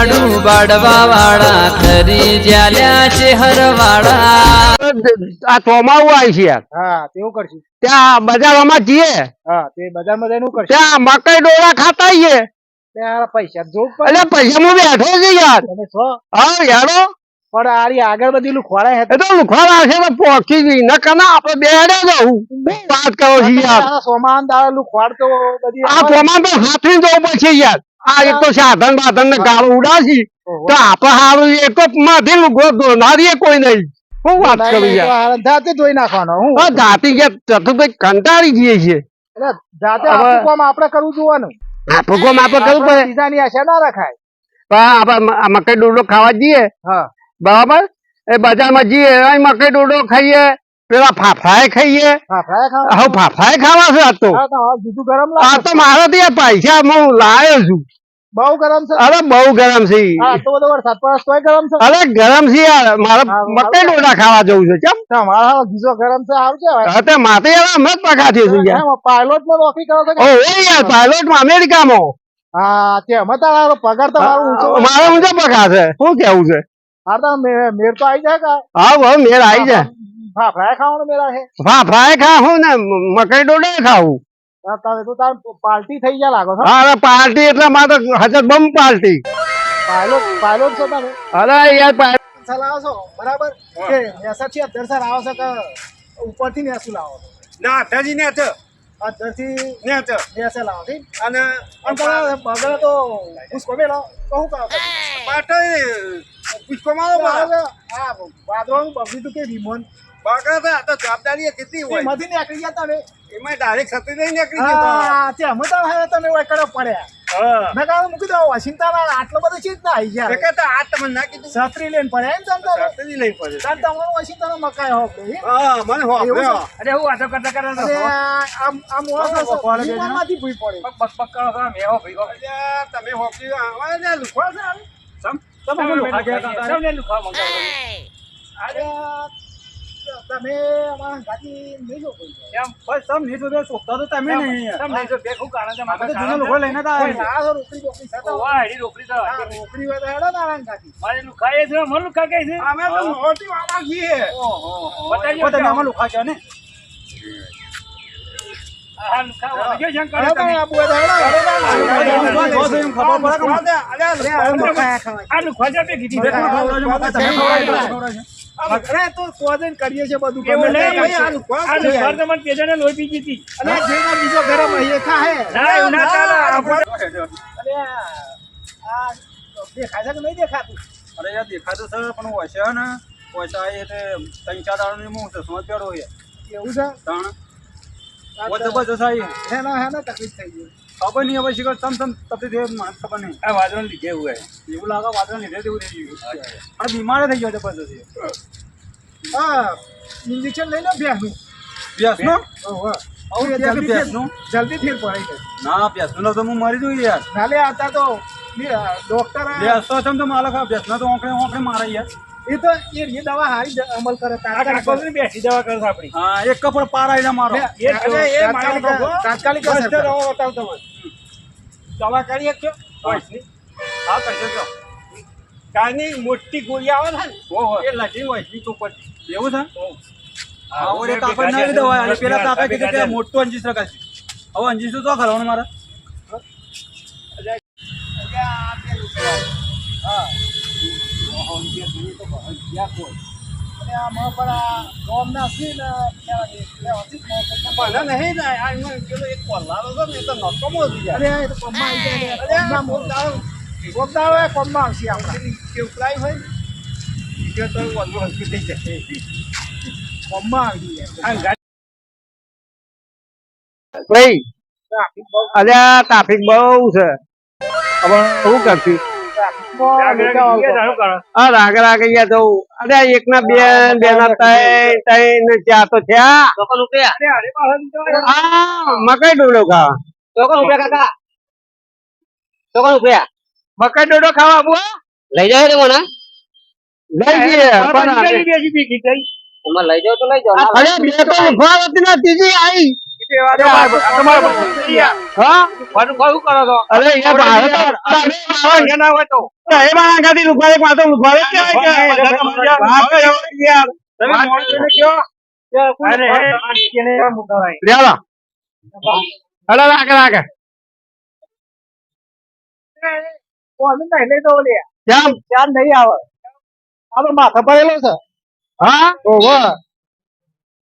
લાડુ બાડવા વાળા ખરી જ્યાલ્યા શહેર વાળા આ ચોમાવું આવી છે યાર. હા તેવું કરશું. ત્યાં બજારમાં જઈએ. હા તે બજારમાં જઈને કરશું. ત્યાં મકઈ ડોળા ખાતા આવીએ. ત્યાં પૈસા જોગ એટલે પૈસા હું બેઠો છે યાર. તમે છો હા યારો પણ આરી આગળ બધી લુખવાડા હે એ તો લુખવા આવશે તો પોકી જ ન કના આપણે બેડે જવું. શું વાત કરો છો યાર? સોમાન દાળ લુખવાડ તો બધી આ ચોમાન તો હાથવી જવું પડશે યાર. આ એક તો સાધન બાધન ને ગાળો ઉડાસી તો આપણે હારું એક તો માથી લુગો ધોનારીએ કોઈ નહીં. શું વાત કરું યાર? જાતે ધોઈ નાખવાનો હું જાતિ ગયા ચતુર્ભાઈ કંટાળી જઈએ છીએ. એટલે જાતે આપણું કામ આપણે કરવું જોવાનું. આપણું કામ આપણે કરવું પડે. બીજાની આશા ના રખાય. આપણે મકઈ ડોડો ખાવા જઈએ હા બરાબર એ બજારમાં જઈએ અહીં મકઈ ડોડો ખાઈએ પેલા ફાફાએ ખાઈએ. ફાફડા ખાવા હવે ફાફાએ ખાવા છે આ તો. હા તો હવે બીજું ગરમ આ લાગે તો મારા ત્યાં પૈસા હું લાવ્યો છું. બહુ ગરમ છે. અરે બહુ ગરમ છે. હા તો બધો વરસાદ પડે તોય ગરમ છે. અરે ગરમ છે યાર મારે મકઈ ડોડા ખાવા જવું છે કેમ તમારા ગીઝો ગરમ છે સારું કેવાય. હવે માથે યાર અમે જ પગાથી છું યાર. પાયલોટ માં નોકરી કરો છો કે? ઓહો યાર પાયલોટમાં અમેરિકામાં હા તે અમે તારો પગાર તો મારો ઊંચો મારો ઊંચો પગાર છે. શું કેવું છે? હા તો મેર તો આવી જાય કે હા બહુ મેળ આવી જાય. ફાફડા ખાવાનો મેળા છે. ફાફાએ ખાવું ને મકઈ ડોડે ખાવું. તમે તો તાર પાર્ટી થઈ ગયા લાગો છો. હા અરે પાર્ટી એટલે મારે હજર બમ પાર્ટી. પાયલોટ છો તમે અરે યાર ચલાવો છો બરાબર કે નેસર થી અધરસર આવો છો કે ઉપરથી નેસું લાવો છો? ના અઠાજી ને છે અધરથી ને છે નેસે લાવો ઠીક. અને અને બગડે તો પુષ્કો મેળો કહું કહો પાટો પુષ્કો મારો હા વાદળનું બગડ્યું તું કે વિમોન બગડે તો આ તો જવાબદારી કેટલી હોય એમાંથી નીકળી ગયા તમે. એમાં ડાયરેક્ટ સતી નહીં નીકળી ગયો હા તે અમે તો હવે તમે વળકડો પડ્યા. હા મેં કહ્યું મૂકી દો વોશિંગ્ટન આટલો બધો ચીજ ના આવી ગયા. કે તો આ તમને ના કીધું છત્રી લઈને પડ્યા એમ તમે સતી નહીં પડે તમારું વોશિંગટન મકાઈ હોક હા મને હો એવું છે? અરે હું વાતો કરતા કરતા અરે આ મોણસ વિમાનમાંથી ભૂઈ પડે. બક કરો છો મે હો ભઈગો તમે હોકી આવા ને લુખવા છે સમ તમે લુખા ગયા તમને લુખવા મંગાવો અરે તમે અમારા ગાડી નહીં જો કોઈ એમ બસ સમ નહીં તો સોકતા તો તમે નહીં સમ નહીં તો બેખું કારણ છે મારે જૂનો લુખો લઈને તો આવે આ તો રોકડી બોકડી છે તો વાહ હેડી રોકડી તો આ રોકડી હોય તો હેડો નારાયણ ગાડી. મારે લુખાય છે મને લુખા કહે છે અમે તો મોટી વાળા છીએ ઓહો બતાજો તમે આમાં લુખા છો ને આ લુખા વાળો છે હવે તો આ બુએ તો હેડો આ લુખા છે બે કીધી અરે તો સ્વાદન કરીએ છે બધું એવું ગમે નહીં તે ભાઈ, કરશે. આ લુખા તમને પેજાને લોહી પી ગઈ અને જેના બીજો ગરમ અહીં ખાહે ના એવું ના ચાલે અરે આ દેખાય છે કે નહીં દેખાતું? અરે યાર દેખાતું છે પણ હોય ને પૈસા એ તે ત્રણ ચાર દાડાની હું સમજ પેડો છે એવું છે તાણ ઓ જબરજસ્ત આવી હેનો તકલીફ થઈ ગઈ. ખબર નહીં હવે શીખર તમ તકલીફ મને ખબર નહીં આ વાદળ લીધે એવું હે એવું લાગે વાદળ લીધે તેવું થઈ ગયું પણ બીમાર થઈ ગયો જબરજસ્ત હા ઇન્જેક્શન લઈ લો ભેંસનું. ભેંસનો ઓહો આવું કે જલ્દી ભેંસનું જલ્દી ફેર પડે છે. ના ભેંસનું તો હું મરી જઉં યાર નાલે આવતા તો ડોક્ટર ભેંસ તો તમ તો માલક ભેંસના તો ઓંકડે મારે યાર એ તો એ દવા હારી અમલ કરે આ તાત્કાલિક કાકોની બેઠી દવા કરે છે આપણી હા એક કપડ પાર આવીને મારો તાત્કાલિક બસ અસર કરે. રહો બતાવ તમે દવા કરી શકશો વોઇસની હા કરશે તો કાની મોટી ગોળી આવે છે ને ઓહો એ લગી વોઇસની તો પછી એવું છે હા ઓરે કાપડ ના લીધો હોય અને પેલા કાકા કીધું કે મોટું 25 ટકા છે હવે 25 તો ખરવાનું મારે મને નહીં થાય આ એમાં પેલો એક કોલારો છે ને એ તો નોકમો થઈ જાય અરે એ તો કોમમાં આવી જાય ને. કોમમાં મોકતા હોય કોમમાં આવશે આપણા કેવડાય હોય ને તો વધુ હલકી થઈ જાય કોમમાં આવી જાય. આ ગાડી ભાઈ અલ્યા ટ્રાફિક બહુ છે. હવે શું કરતી હા રાગે રાગે ગયા જવું. અરે એક ના બે બે ના ત્રણ ચાર તો થયા. હા મકઈ ડોડો ખાવા મકઈ ડોડો ખાવા બુઆ લઈ જાય ને મને લઈ જઈએ પણ લઈ જાઓ તો લઈ જાઓ અરે બે તો ઉભા હતી ને ત્રીજી આવી હા પાછું કયું કરો છો અરે યાર મારે તો તમે મારો અહીંયા ના હોય તો એ માં આંગાથી લુખવાડે માતો લુખવાડે જ કહેવાય કે વાત તો એવી યાર તમે મોડને કયો અરે કેને મુકાવાય લેવા અરે રાખ કોનું નહીં લઈ દો લે કેમ ચાર નહીં આવે આ તો માથા પડેલો છે હા ઓહો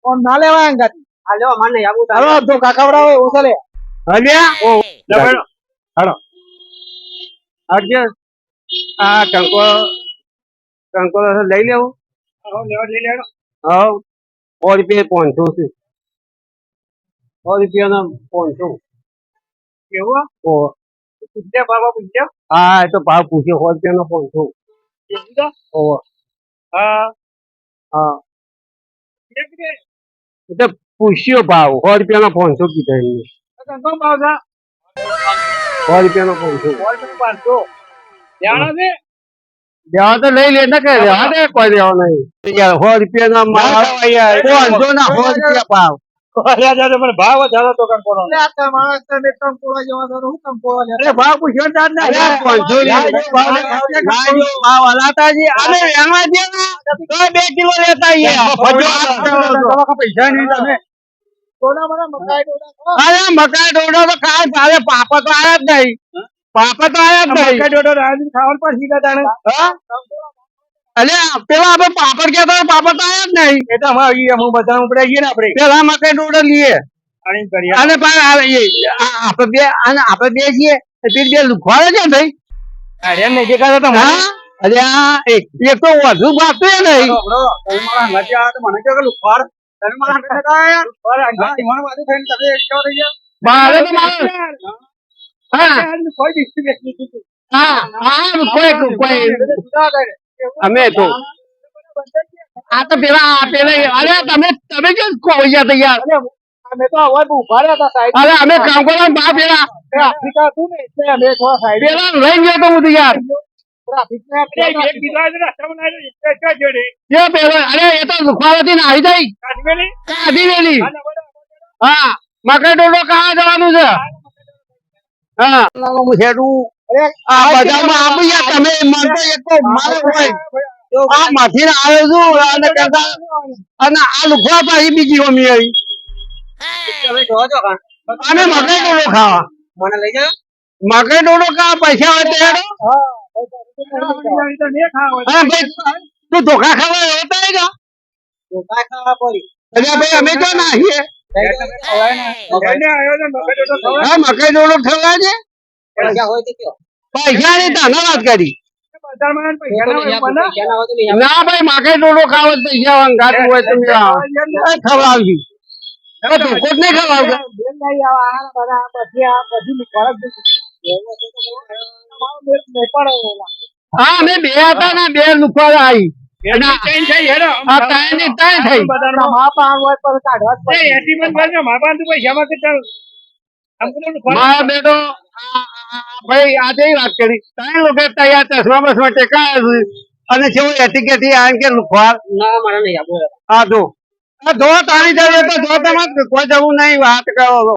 કોણ ના લેવાય અંગાથી આ લ્યો મને આવું હાલો તો કાકાવડા હોય એવું ચાલે હલ્યા હાલો આજે આ ટંકો લઈ લેવું લઈ લેવાનો હા 100 રૂપિયા 500 છે 100 રૂપિયાના 500 કેવું ઓ પૂછ્યા બાબા પૂછ્યા હા એ તો ભાવ પૂછ્યો 100 રૂપિયાનો 500 કેવું તો ઓ હા હા કે એ તો પૂછ્યો ભાવ 100 રૂપિયાનો 500 કીધા એમને કંકો ભાવ છે 100 રૂપિયાનો 500 500 જાણો છે દેવા તો લઈ લે ને કે દેવા દે કોઈ દેવા નહીં યાર 100 રૂપિયાના માલ 500 ના 100 રૂપિયા ભાવ પણ ભાવ વધારો તો કંકો નો આ તમારા તમે કંકોળા જેવા છો હું કંકોળા લે અરે ભાવ પૂછ્યો તાર ને અરે 500 ભાવ હલાતા જી અને એમાં જે તો 2 કિલો લેતા અહીંયા પૈસા નહીં તમે કોના મને મકાઈ ડોડા અરે મકાઈ ડોડો તો ખાય તારે પાપા તો આયા જ નહીં પાપા તો આયા જ નહીં મકાઈ ડોડો રાજુ ખાવાનું પણ શીખા તાણે હા? અલે પેલા આપણે પાપડ કહેતા હતા, પાપડ તો આયા જ નહીં એ તો અમારે હું બધા ઉપડે છીએ ને આપણે પેલા મકાઈ ડોડો લઈએ આની કરીએ અને પણ આપણે બે છીએ તે બે લુખવાડે છે ભાઈ અરે નહીં દેખાતો તો મને હા અરે આ એક તો વધુ બાતું નહીં મારા હંગાથી આવ્યા તો મને કહો કે લુખવાડ તમે મારા હંગાથી આવ્યા લુખવાડ હંગાથી મને વાતે થઈને તમે એકઠો થઈ ગયા મારે તો મારે હા કોઈ ડિસ્ટ્રિક્ટ નથી હા હા કોઈ અમે તો આ તો પેલા અરે તમે કેમ ખોઈ ગયા યાર અમે તો હવે ઉભા રહ્યા હતા સાઈડ અરે અમે કામ કરો બા પેલા આફ્રિકા હતું ને એટલે અમે થોડા સાઈડ પેલા લઈ ગયો તો હું તો યાર ટ્રાફિક ને એક બીજા રસ્તામાં ના એક જોડે જે પેલો અરે એ તો લુખવાડેથી ને આવી જાય કાઢવેલી કાઢી વેલી હા મકાઈ ડોડો કાં જવાનું છે હા હું છેડું આ બજારમાં આપી યાર તમે મને તો એક તો મારે હોય આ માથી આવ્યો છું અને કરતા અને આ લુખવા પાછી બીજી હોમી આવી તમે જોવો છો કાં? અને મકાઈ ડોડો ખાવા મને લઈ જાઓ મકાઈ ડોડો કા પૈસા હોય તો હેડો તો નહીં ખાવા હા ભાઈ તું ધોખા ખાવા એવો તો હેડો ધોકા ખાવા પડી અરે ભાઈ અમે તો નાહીએ હા મકાઈ ડોડો ખાવા છે પૈસા હોય તો કયો પૈસા ની તને વાત કરી પૈસા ના હોય તો લઈ આવો. ના ભાઈ મકાઈ ડોડો ખાવા જ પૈસા અંગાતું હોય તો મેં આવો. એ ખવડાવજો ધોકો જ નહીં ખવડાવતો બેન નહીં આવા આ બધા પછી આ બધી ફરક તમારો મેળ નહીં પડે એવા. હા અમે બે હતા ને બે લુખવાડ આવી આ ત્રણ ની ત્રણ થઈ મા પાન હોય પર કાઢવા જ પડે. મારા બેટો ભાઈ આજે વાત કરી ત્રણ લોકો તૈયાર ચશ્મા બસમાં ટેકાયા છે અને કેવો એટીકેટી આ કે લુખવાડ ના મને નહીં આપો આ જો આ જો તારી જઈએ તો જો તમે કોઈ જવું નહીં વાત કરો છો.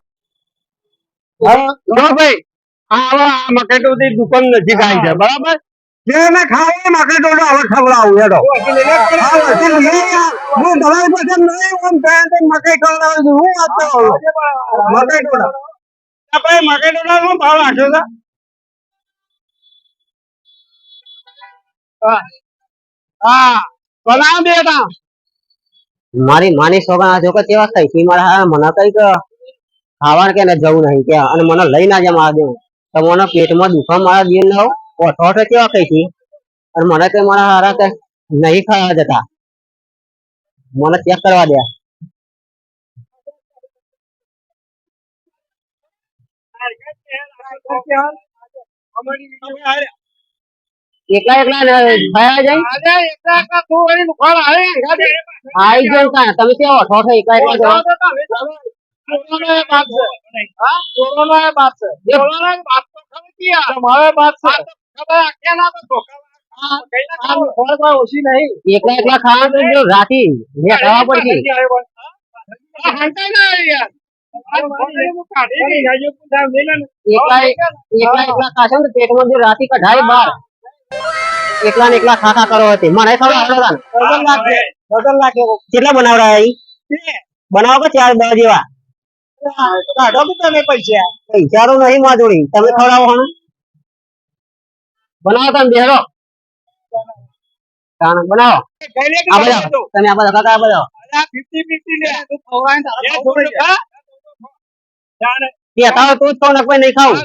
જો ભાઈ આ મકાઈ ડોડી દુકાન નજીક આવી છે બરાબર જેને ખાવું મકાઈ ડોડો હવે ખવડાવું હેડો હું તમારી પાસે નહીં હું મકાઈ ખવડાવું છું હું વાત કરું મકાઈ ડોડા ભાઈ મકાઈ ડોડા નો ભાવ રાખ્યો છે હા બનાવ બેટા મારી માની સોગા જો કે કેવા થઈ છે મારા હા મને કઈક ખાવાનું કે ને જવું નહીં કે અને મને લઈ ના જા મારા દેવું તો મને પેટમાં દુખા મારા દે ને ઓઠો કેવા કઈ છે અને મને કઈ મારા હારા કે નહીં ખાવા જતા મને ચેક કરવા દે એકલા એકલા ખાયા જાય આવી જાય કાં તમે કેવો ઓઠો એકલા એકલા ઓછી નહીં એકલા એકલા ખાવાનું તો જો રાતી મેં ખાવા પડશે એકલા એકલા ખાશો ને તો પેટમાં જે રાતી કઢાય બાર એકલા ને એકલા ખાખા કરો હતી મને ખબર કેટલા બનાવડા બનાવો કે 4-10 જેવા કાઢો કે તમે પૈસા પૈસા તો નહીં માં જોડી તમે ખવડાવો હને બનાવો તમે બેહરો બનાવો આ બધા તમે આ બધા કાકા આ બધા કેતા તું જ ખાવ ને કોઈ નહીં ખાવું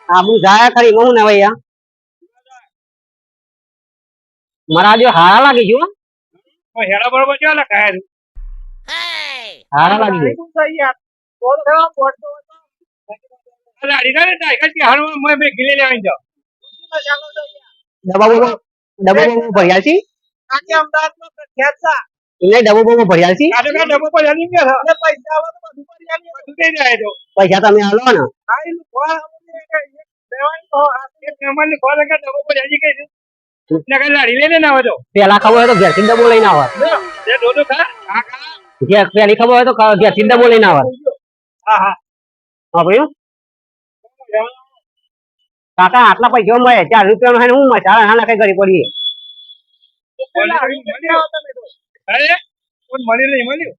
આબુ જાય ખરી હું ને ભાઈ મારા જો હારા લાગી જો હેડા બરોબર ચાલે ખાય હારા લાગી ગયું ડબ્બા બબો ભર્યા છે એને ડબ્બો બબો ભર્યા છે પૈસા તમે આલો ને પેલા ખબર હોય તો ઘેર થી ડબ્બો લઈને આવત પેલી ખબર હોય તો ઘેર થી ડબ્બો લઈને આવત હા ભાઈ કાકા આટલા પૈસા મળે 4 રૂપિયા નો હું મસાલા ના કઈ ગરી પડીએ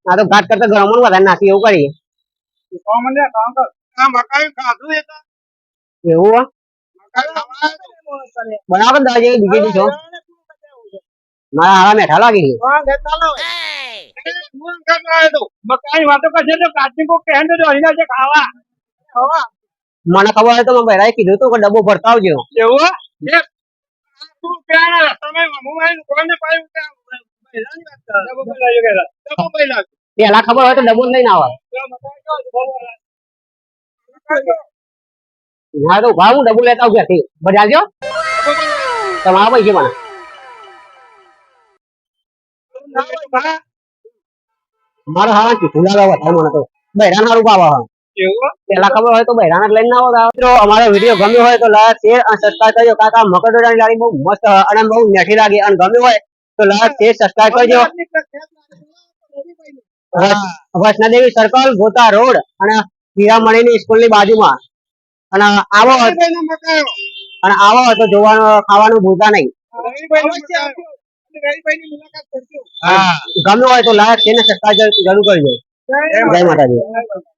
આ તો ઘાટ કરતા ગરમ વધારે નાખી એવું કરીએ એવું બનાવો કે દાજે બીજી દીધો મારા હારા મેઠા લાગી મકાઈ વાતો કરશે તો કાચી કો કહેન તો હરીના છે ખાવા મને ખબર હોય તો મેં બહેરાએ કીધું તું કે ડબ્બો ભરતા આવજો એવું તું ક્યાં તમે મોબાઈલ કોને પાયું કે ડબ્બો પલાયો કેરા ડબ્બો પલાયો પેલા ખબર હોય તો ડબ્બો લઈને આવે ના તો ભાવ હું ડબ્બો લેતા આવું ક્યાંથી બજાજો તમારા પૈસે મને મારો હા ચીઠું લાગવા વધારે મને તો બહેરાન સારું પાવા હા પેલા ખબર હોય તો બહેરાન જ લઈને ના આવતા મિત્રો અમારો વિડીયો ગમ્યો હોય તો લાઈક શેર અને સબસ્ક્રાઇબ કરજો કાકા મકરડોડાની ગાડી બહુ મસ્ત અને બહુ મેઠી લાગી અને ગમ્યું હોય તો લાઈક શેર સબસ્ક્રાઇબ કરજો વૈષ્ણોદેવી સર્કલ ગોતા રોડ અને હીરામણીની સ્કૂલની બાજુમાં અને આવો તો જોવાનું ખાવાનું ભૂલતા નહીં ગમ્યું હોય તો લાઈક શેર અને સબસ્ક્રાઇબ જરૂર કરજો જય માતાજી